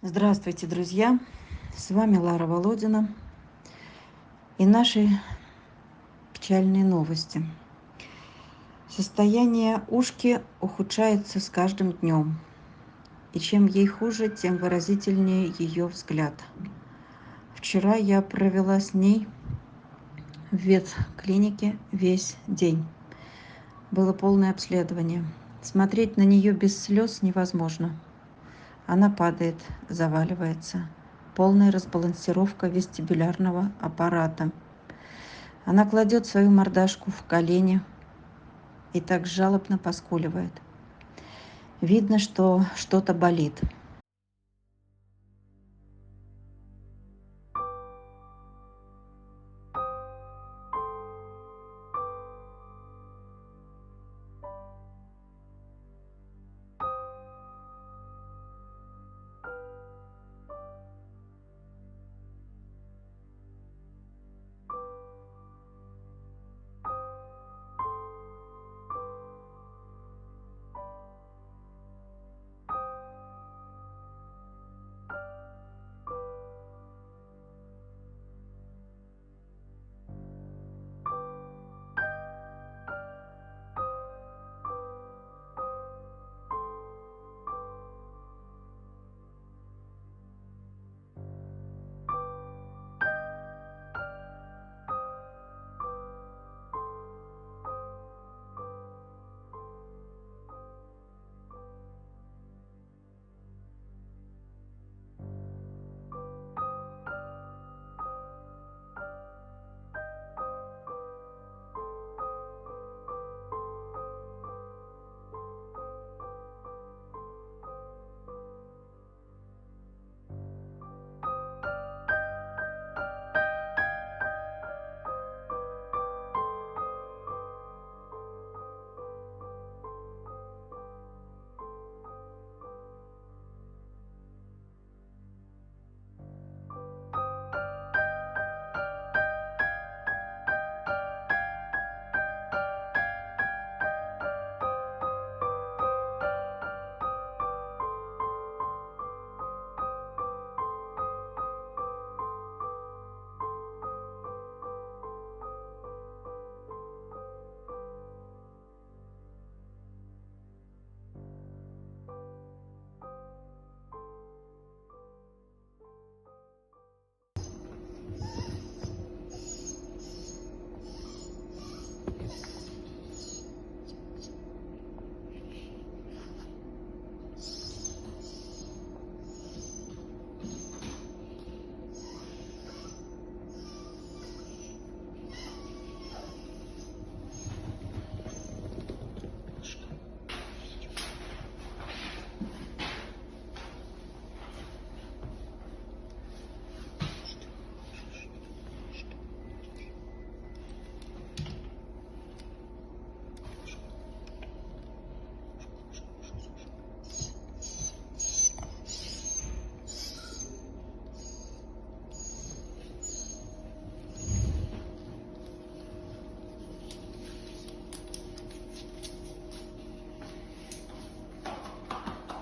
Здравствуйте, друзья! С вами Лара Володина и наши печальные новости. Состояние ушки ухудшается с каждым днем, и чем ей хуже, тем выразительнее ее взгляд. Вчера я провела с ней в ветклинике весь день. Было полное обследование. Смотреть на нее без слез невозможно. Она падает, заваливается. Полная разбалансировка вестибулярного аппарата. Она кладет свою мордашку в колени и так жалобно поскуливает. Видно, что что-то болит.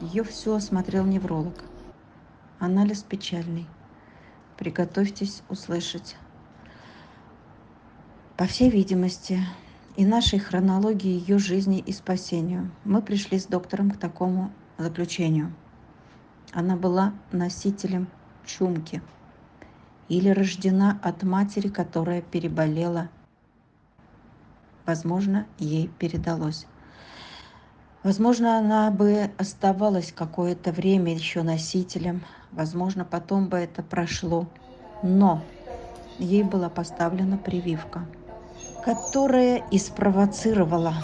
Ее все осмотрел невролог. Анализ печальный. Приготовьтесь услышать. По всей видимости, и нашей хронологии ее жизни и спасению, мы пришли с доктором к такому заключению. Она была носителем чумки или рождена от матери, которая переболела. Возможно, ей передалось. Возможно, она бы оставалась какое-то время еще носителем. Возможно, потом бы это прошло. Но ей была поставлена прививка, которая и спровоцировала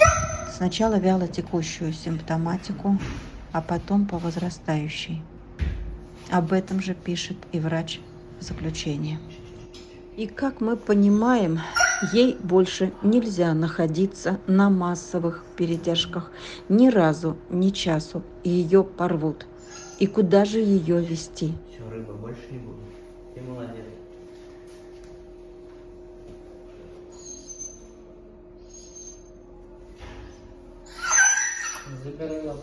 сначала вялотекущую симптоматику, а потом по возрастающей. Об этом же пишет и врач в заключении. И как мы понимаем, ей больше нельзя находиться на массовых передержках ни разу, ни часу, и ее порвут. И куда же ее везти? Все, рыба, больше не буду. Ты молодец. Забирай лапу.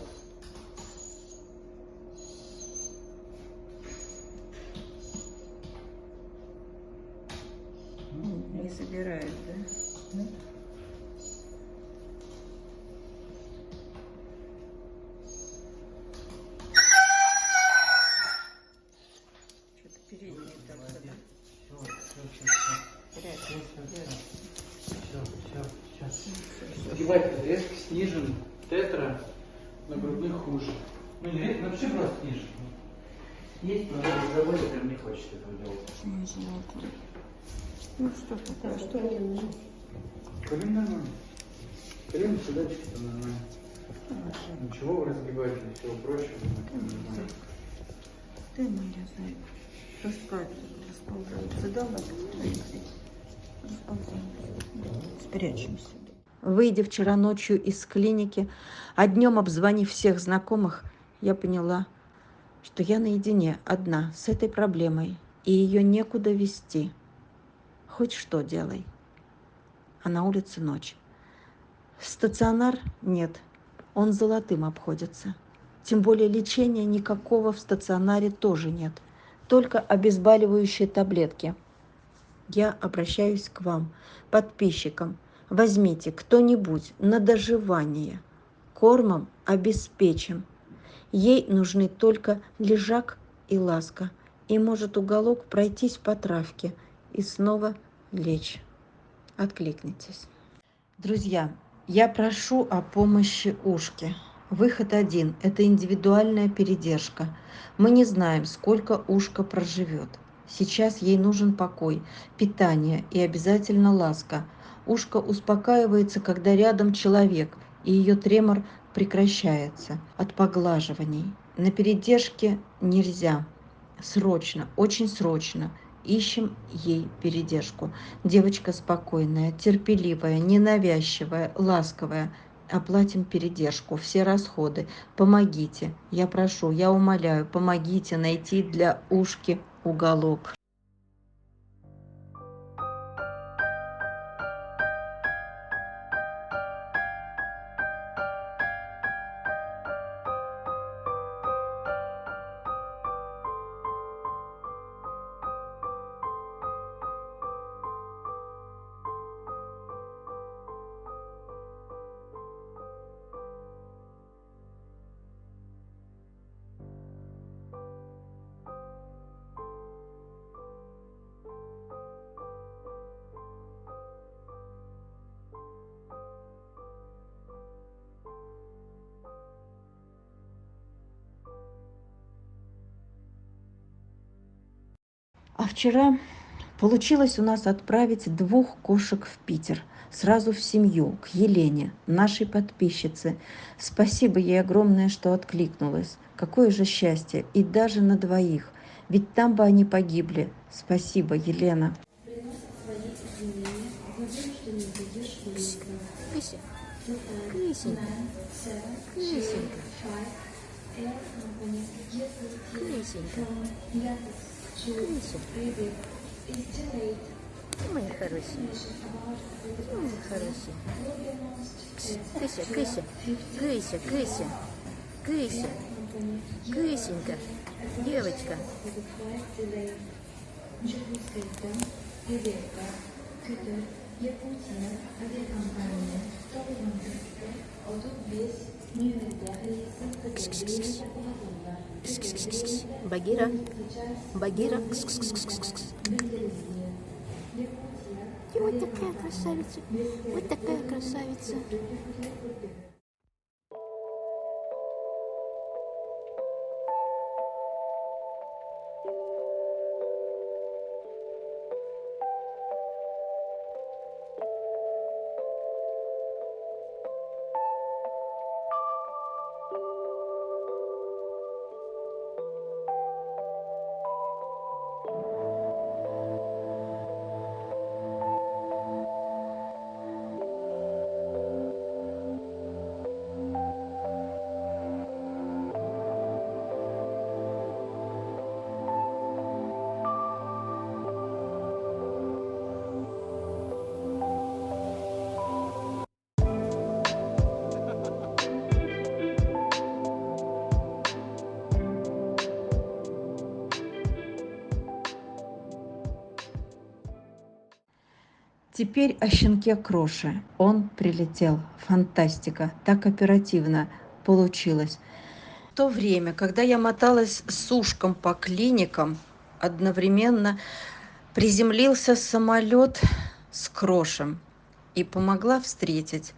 забирает, да? Что-то переднее только, да? Все. Сгибатель резко снижен, тетра, на грудных хуже. Ну, не резко, вообще просто снижен. Есть, но на заводе прям не хочет этого делать. Ну что такое, что? Колен нормально. Колен сюда-то нормально. Ничего вы разгибаете, всего проще. Ты меня знаешь. Расползается, да, расползается. Спрячемся. Выйдя вчера ночью из клиники, а днем обзвонив всех знакомых, я поняла, что я наедине одна с этой проблемой, и ее некуда вести. Хоть что делай. А на улице ночь. Стационар нет, он золотым обходится. Тем более лечения никакого в стационаре тоже нет. Только обезболивающие таблетки. Я обращаюсь к вам, подписчикам. Возьмите кто-нибудь на доживание. Кормом обеспечим. Ей нужны только лежак и ласка. И может уголок пройтись по травке и снова лечь. Откликнитесь. Друзья, я прошу о помощи ушке. Выход один – это индивидуальная передержка. Мы не знаем, сколько ушко проживет. Сейчас ей нужен покой, питание и обязательно ласка. Ушко успокаивается, когда рядом человек, и ее тремор прекращается от поглаживаний. На передержке нельзя. Срочно, очень срочно. Ищем ей передержку. Девочка спокойная, терпеливая, ненавязчивая, ласковая. Оплатим передержку, все расходы. Помогите, я прошу, я умоляю, помогите найти для ушки уголок. А вчера получилось у нас отправить 2 кошек в Питер, сразу в семью, к Елене, нашей подписчице. Спасибо ей огромное, что откликнулась. Какое же счастье, и даже на 2. Ведь там бы они погибли. Спасибо, Елена. Кыся, Кысенька, Кысенька, Кысенька, Кыся. Моя хорошая, моя хорошая. Кыся, Кыся, Кыся, Кыся, Кыся, Кысенька, девочка. Багира, Багира. Ты вот такая красавица, вот такая красавица. Теперь о щенке Кроше. Он прилетел. Фантастика. Так оперативно получилось. В то время, когда я моталась с ушком по клиникам, одновременно приземлился самолет с Крошем и помогла встретить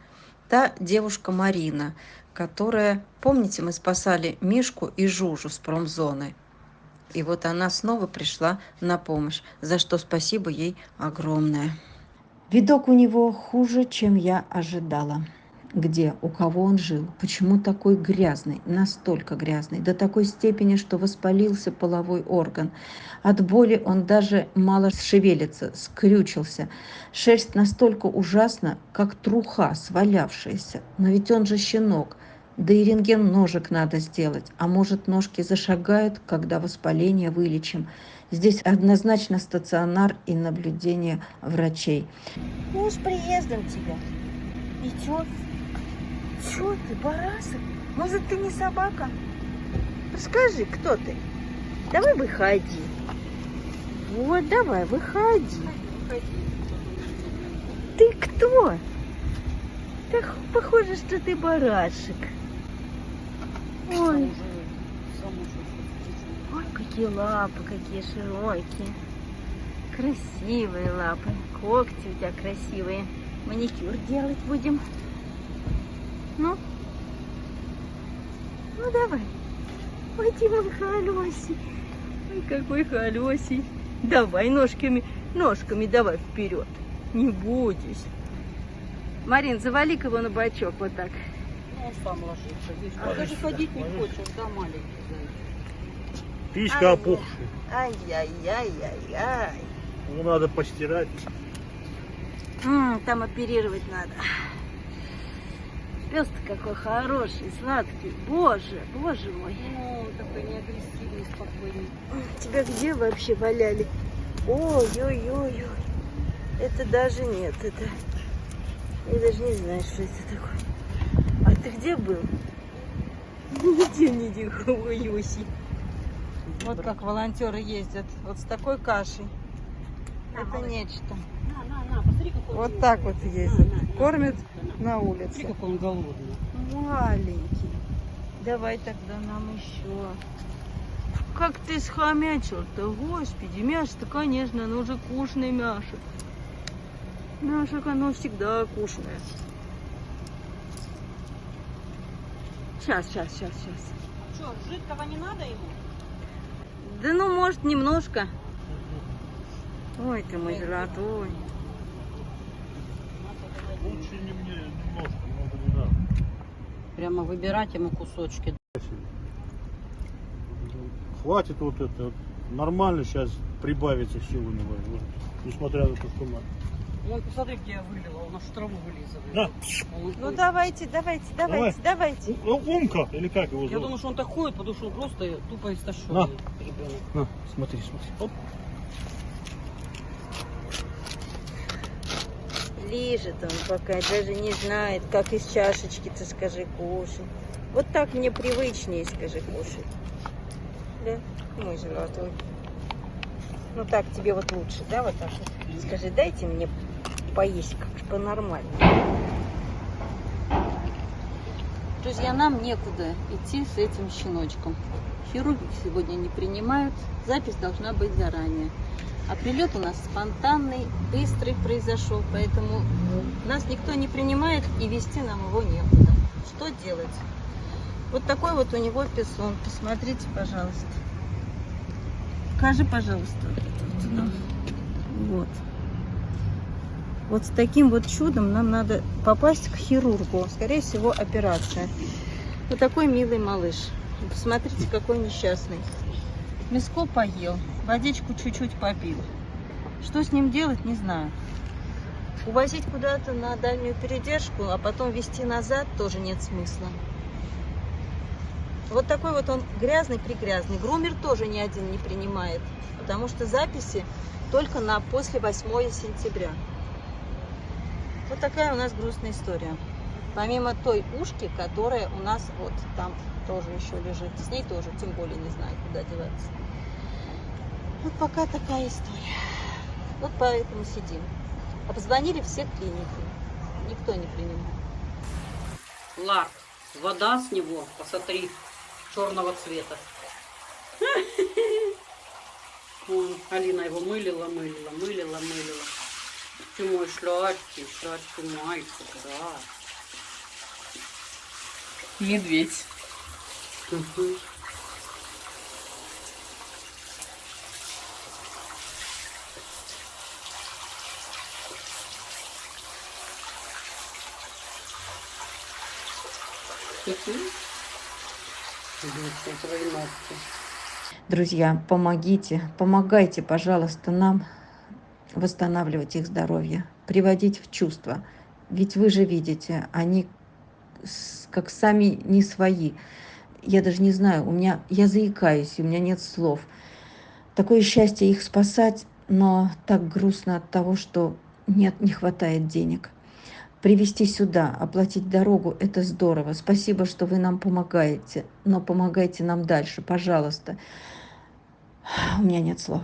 та девушка Марина, которая, помните, мы спасали Мишку и Жужу с промзоны. И вот она снова пришла на помощь, за что спасибо ей огромное. Видок у него хуже, чем я ожидала. Где, у кого он жил, почему такой грязный, настолько грязный, до такой степени, что воспалился половой орган. От боли он даже мало шевелится, скрючился. Шерсть настолько ужасна, как труха свалявшаяся. Но ведь он же щенок, да и рентген ножек надо сделать, а может ножки зашагают, когда воспаление вылечим. Здесь однозначно стационар и наблюдение врачей. Ну, с приездом тебя. И чё? Чё ты, барасок? Может, ты не собака? Расскажи, кто ты? Давай выходи. Вот, давай, выходи. Ты кто? Так похоже, что ты барашек. Ой. Ой, какие лапы, какие широкие. Красивые лапы. Когти у тебя красивые. Маникюр делать будем. Ну? Ну, давай. Ой, ты мой холёсий. Ой, какой холёсий. Давай ножками давай вперед. Не будешь. Марин, завали-ка его на бочок вот так. Ну, он сам ложится. Видишь, даже ходить не хочет, да, маленький. Писька опухшая. Ай-яй-яй-яй-яй. Ну, надо постирать. Там оперировать надо. Пес-то какой хороший, сладкий. Боже, боже мой. Ну, такой неагрессивный, спокойный. Тебя где вообще валяли? Ой-ой-ой-ой. Это даже нет, это... Я даже не знаю, что это такое. А ты где был? Нигде, Юси. Вот как волонтеры ездят. Вот с такой кашей. Это нечто. На, посмотри, какой он Вот так вот ездят. Кормят на Смотри, улице. какой он голодный. Маленький. Давай тогда нам еще. Как ты схомячил-то, господи. Мясо-то, конечно, оно уже кушное мясо. Мясо, оно всегда кушное. Сейчас. Что, жидкого не надо ему? Да ну, может, немножко. Ой, ты мой золотой. Лучше не мне немножко, много не надо. Прямо выбирать ему кусочки. Хватит вот это. Нормально сейчас прибавится сил у него. Вот, несмотря на то, что надо. Вон, посмотри, где я вылила. Он аж в траву вылизывает. На. Ну давайте. Умка, или как его Я зовут? думаю, что он так ходит, потому что он просто тупо истощенный На. ребенок. На, смотри. Оп. Лежит он пока, даже не знает, как из чашечки-то, скажи, кушать. Вот так мне привычнее, скажи, кушать. Да, мой золотой. Ну так тебе вот лучше, да, вот так вот. Скажи, дайте мне поесть как по-нормальному. Друзья, нам некуда идти с этим щеночком. Хирурги сегодня не принимают, запись должна быть заранее. А прилет у нас спонтанный, быстрый произошел, поэтому нас никто не принимает и везти нам его некуда. Что делать? Вот такой вот у него писон. Посмотрите, пожалуйста. Покажи, пожалуйста, вот нам. Вот. Вот с таким вот чудом нам надо попасть к хирургу. Скорее всего, операция. Вот такой милый малыш. Посмотрите, какой несчастный. Мяско поел, водичку чуть-чуть попил. Что с ним делать, не знаю. Увозить куда-то на дальнюю передержку, а потом везти назад тоже нет смысла. Вот такой вот он грязный-пригрязный. Грумер тоже ни один не принимает, потому что записи только на после 8 сентября. Вот такая у нас грустная история. Помимо той ушки, которая у нас вот там тоже еще лежит. С ней тоже, тем более, не знаю, куда деваться. Вот пока такая история. Вот поэтому сидим. Обзвонили все клиники. Никто не принимает. Ларк. Вода с него, посмотри, черного цвета. Алина его мылила. Ты мой сладкий мальчик, да. Медведь. Друзья, помогайте, пожалуйста, нам восстанавливать их здоровье, приводить в чувство. Ведь вы же видите, они как сами не свои. Я даже не знаю, я заикаюсь, у меня нет слов. Такое счастье их спасать, но так грустно от того, что не хватает денег. Привезти сюда, оплатить дорогу – это здорово. Спасибо, что вы нам помогаете, но помогайте нам дальше, пожалуйста. У меня нет слов.